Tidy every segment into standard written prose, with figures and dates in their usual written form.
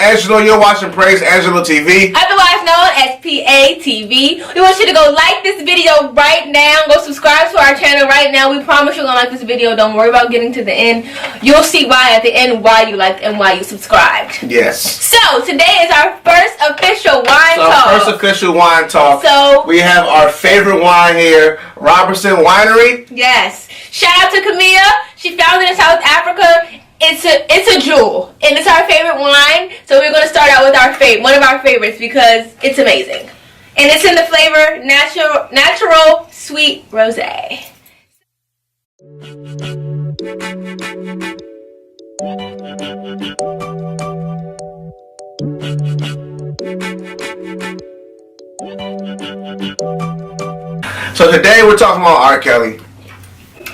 Angelo. You're watching Praise Angelo TV. Otherwise known as PATV. We want you to go like this video right now. Go subscribe to our channel right now. We promise you're going to like this video. Don't worry about getting to the end. You'll see why at the end why you liked and why you subscribed. Yes. So, today is our first official wine talk. First official wine talk. So, we have our favorite wine here, Robertson Winery. Yes. Shout out to Camilla. She found it in South Africa. It's a jewel, and it's our favorite wine. So we're gonna start out with one of our favorites because it's amazing, and it's in the flavor natural sweet rosé. So today we're talking about R. Kelly.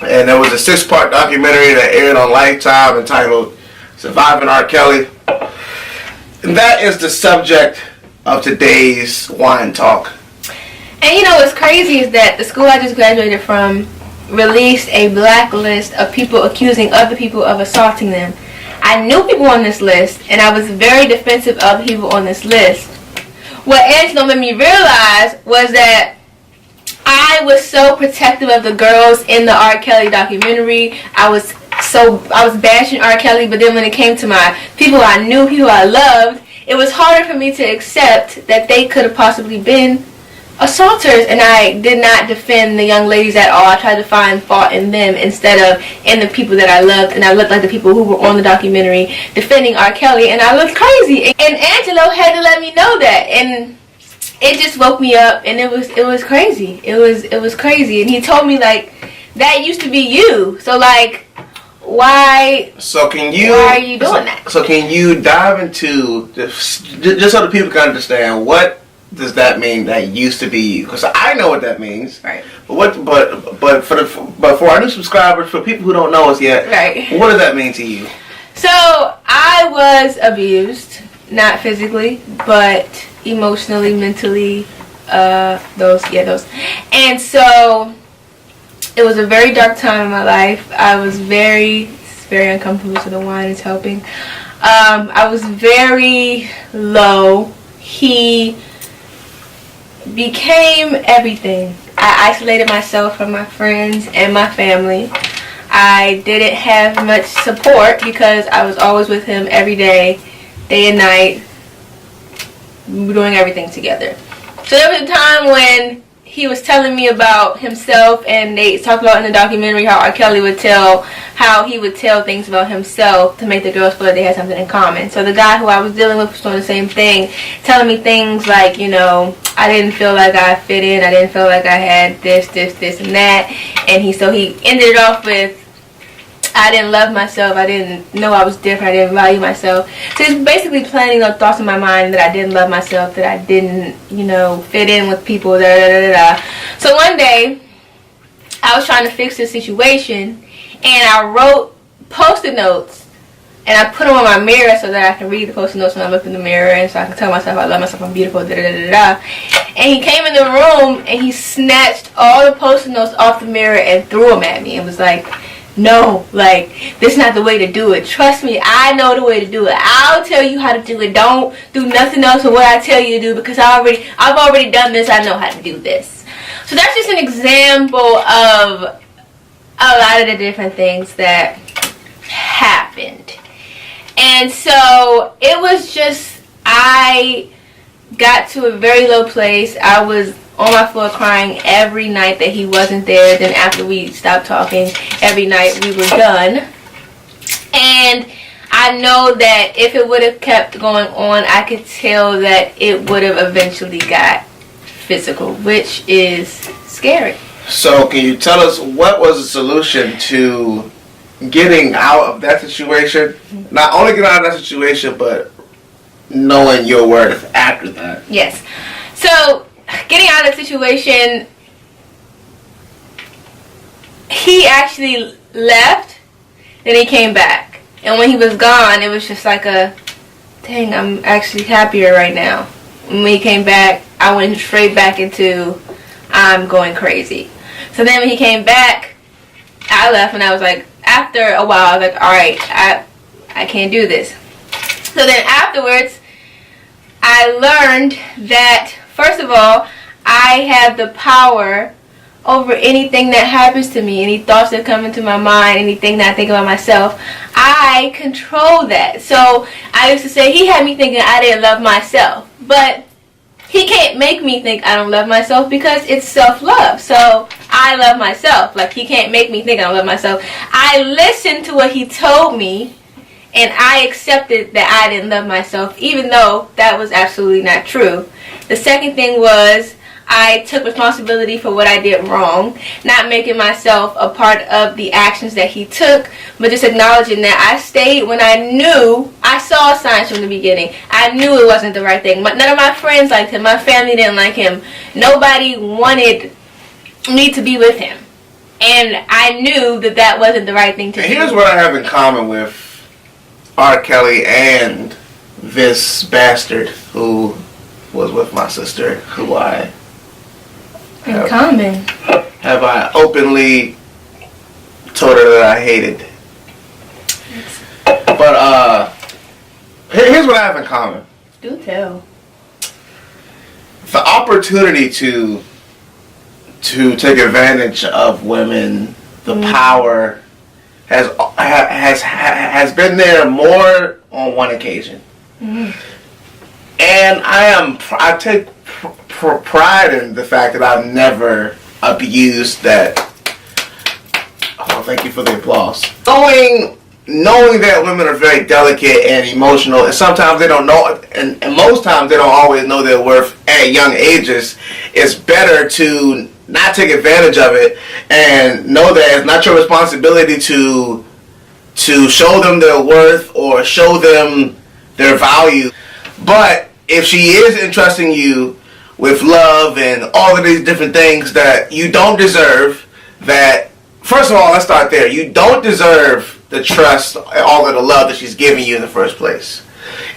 And there was a 6-part documentary that aired on Lifetime entitled Surviving R. Kelly. And that is the subject of today's wine talk. And you know what's crazy is that the school I just graduated from released a blacklist of people accusing other people of assaulting them. I knew people on this list, and I was very defensive of people on this list. What Angelo made me realize was that I was so protective of the girls in the R. Kelly documentary. I was bashing R. Kelly, but then when it came to my people I knew, people I loved, it was harder for me to accept that they could have possibly been assaulters, and I did not defend the young ladies at all. I tried to find fault in them instead of in the people that I loved, and I looked like the people who were on the documentary defending R. Kelly, and I looked crazy. And Angelo had to let me know that, and it just woke me up, and it was crazy. It was crazy, and he told me like that used to be you. So like, why? So why are you doing that? So can you dive into just so the people can understand what does that mean? That used to be you, because I know what that means. Right. But for our new subscribers, for people who don't know us yet, right? What does that mean to you? So I was abused, not physically, but emotionally, mentally, those. And so it was a very dark time in my life. I was very uncomfortable, so the wine is helping. I was very low. He became everything. I isolated myself from my friends and my family. I didn't have much support because I was always with him every day and night. We were doing everything together. So there was a time when he was telling me about himself, and they talked about in the documentary how R. Kelly would tell things about himself to make the girls feel like they had something in common. So the guy who I was dealing with was doing the same thing, telling me things like, you know, I didn't feel like I fit in, I didn't feel like I had this, and that. And he ended it off with, I didn't love myself, I didn't know I was different, I didn't value myself. So he's basically planting those thoughts in my mind that I didn't love myself, that I didn't, you know, fit in with people, So one day, I was trying to fix this situation, and I wrote Post-it notes, and I put them on my mirror so that I can read the Post-it notes when I look in the mirror, and so I can tell myself I love myself, I'm beautiful, And he came in the room, and he snatched all the Post-it notes off the mirror and threw them at me, and was like, no, like, this is not the way to do it. Trust me, I know the way to do it. I'll tell you how to do it. Don't do nothing else but what I tell you to do, because I've already done this. I know how to do this. So that's just an example of a lot of the different things that happened. And so it was just, I got to a very low place. I was on my floor crying every night that he wasn't there. Then after we stopped talking, every night we were done. And I know that if it would have kept going on, I could tell that it would have eventually got physical, which is scary. So can you tell us what was the solution to getting out of that situation? Not only getting out of that situation, but knowing your worth after that. Yes. So getting out of the situation, he actually left, then he came back. And when he was gone, it was just like a, dang, I'm actually happier right now. When he came back, I went straight back into, I'm going crazy. So then when he came back, I left, and I was like, after a while, I was like, alright, I can't do this. So then afterwards, I learned that, first of all, I have the power over anything that happens to me, any thoughts that come into my mind, anything that I think about myself. I control that. So I used to say he had me thinking I didn't love myself. But he can't make me think I don't love myself because it's self-love. So I love myself. Like, he can't make me think I don't love myself. I listened to what he told me, and I accepted that I didn't love myself, even though that was absolutely not true. The second thing was I took responsibility for what I did wrong, not making myself a part of the actions that he took, but just acknowledging that I stayed when I knew, I saw signs from the beginning. I knew it wasn't the right thing. None of my friends liked him. My family didn't like him. Nobody wanted me to be with him. And I knew that that wasn't the right thing to do. Here's what I have in common with R. Kelly and this bastard who was with my sister, who I have I openly told her that I hated. But here's what I have in common. Do tell. The opportunity to take advantage of women, the power has been there more on one occasion. And I take pride in the fact that I've never abused that. Oh, thank you for the applause. Knowing that women are very delicate and emotional, and sometimes they don't know, and most times they don't always know their worth at young ages, it's better to not take advantage of it and know that it's not your responsibility to show them their worth or show them their value. But if she is entrusting you with love and all of these different things that you don't deserve, that, first of all, let's start there. You don't deserve the trust, all of the love that she's giving you in the first place.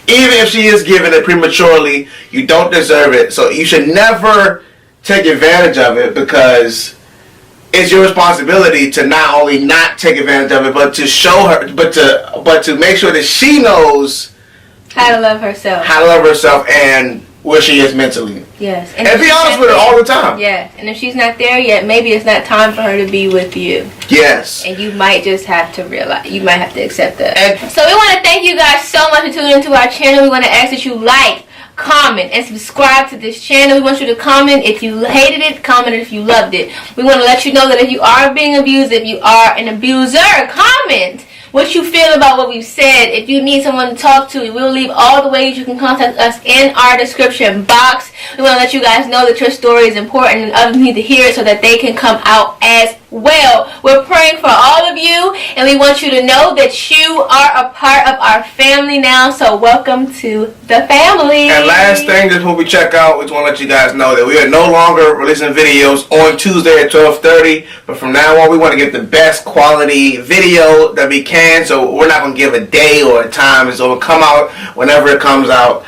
Even if she is giving it prematurely, you don't deserve it. So you should never take advantage of it, because it's your responsibility to not only not take advantage of it, but to show her, but to make sure that she knows how to love herself and where she is mentally. Yes. And be honest with her all the time. Yeah. And if she's not there yet, maybe it's not time for her to be with you. Yes. And you might just have to realize, you might have to accept that. So we want to thank you guys so much for tuning into our channel. We want to ask that you like, comment, and subscribe to this channel. We want you to comment if you hated it, comment if you loved it. We want to let you know that if you are being abused, if you are an abuser, comment what you feel about what we've said. If you need someone to talk to, we'll leave all the ways you can contact us in our description box. We want to let you guys know that your story is important and others need to hear it so that they can come out as well. We're praying for all of you, and we want you to know that you are a part of our family now, so welcome to the family. And last thing, just before we check out, we just want to let you guys know that we are no longer releasing videos on Tuesday at 12:30, but from now on we want to get the best quality video that we can, so we're not going to give a day or a time, so it'll come out whenever it comes out.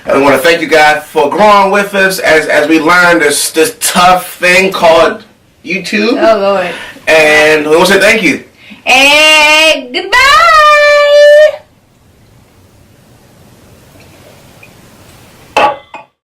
And we want to thank you guys for growing with us as we learn this tough thing called YouTube. Oh, Lord. And we want to say thank you. And goodbye.